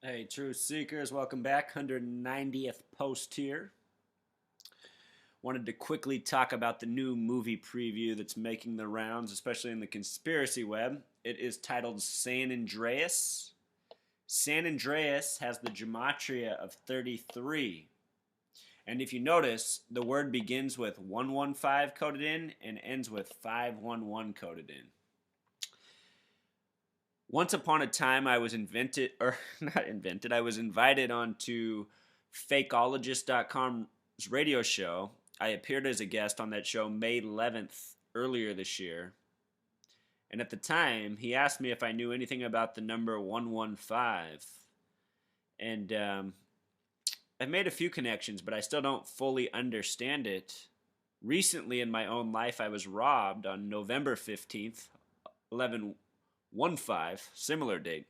Hey, Truth Seekers, welcome back. 190th post here. Wanted to quickly talk about the new movie preview that's making the rounds, especially in the conspiracy web. It is titled San Andreas. San Andreas has the gematria of 33. And if you notice, the word begins with 115 coded in and ends with 511 coded in. Once upon a time, I was I was invited onto fakeologist.com's radio show. I appeared as a guest on that show May 11th earlier this year. And at the time, he asked me if I knew anything about the number 115. And I've made a few connections, but I still don't fully understand it. Recently in my own life, I was robbed on November 15th, 1115, similar date.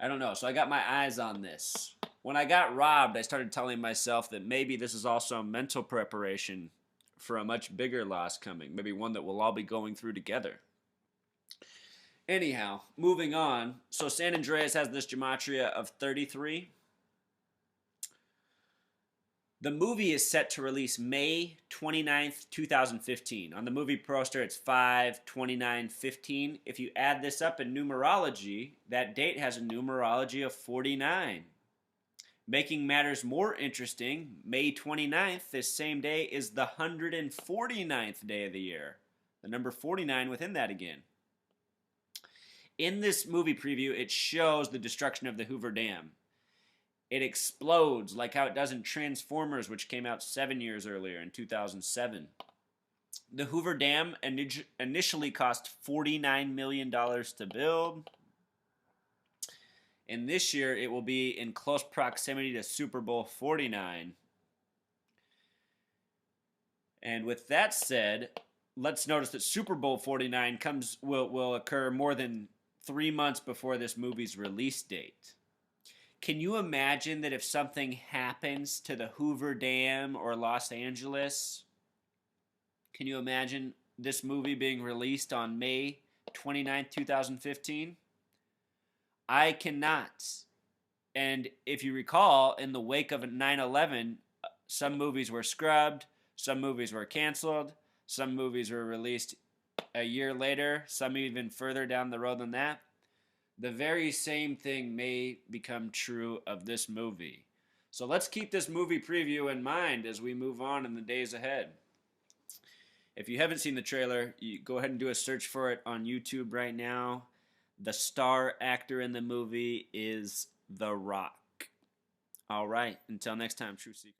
I don't know. So I got my eyes on this. When I got robbed, I started telling myself that maybe this is also mental preparation for a much bigger loss coming. Maybe one that we'll all be going through together. Anyhow, moving on. So San Andreas has this gematria of 33. The movie is set to release May 29th, 2015. On the movie poster, it's 5/29/15. If you add this up in numerology, that date has a numerology of 49. Making matters more interesting, May 29th, this same day, is the 149th day of the year. The number 49 within that again. In this movie preview, it shows the destruction of the Hoover Dam. It explodes like how it does in Transformers, which came out 7 years earlier in 2007. The Hoover Dam initially cost $49 million to build. And this year it will be in close proximity to Super Bowl 49. And with that said, let's notice that Super Bowl 49 will occur more than 3 months before this movie's release date. Can you imagine that if something happens to the Hoover Dam or Los Angeles, can you imagine this movie being released on May 29th, 2015? I cannot. And if you recall, in the wake of 9/11, some movies were scrubbed, some movies were canceled, some movies were released a year later, some even further down the road than that. The very same thing may become true of this movie. So let's keep this movie preview in mind as we move on in the days ahead. If you haven't seen the trailer, you go ahead and do a search for it on YouTube right now. The star actor in the movie is The Rock. All right, until next time, True Seekers.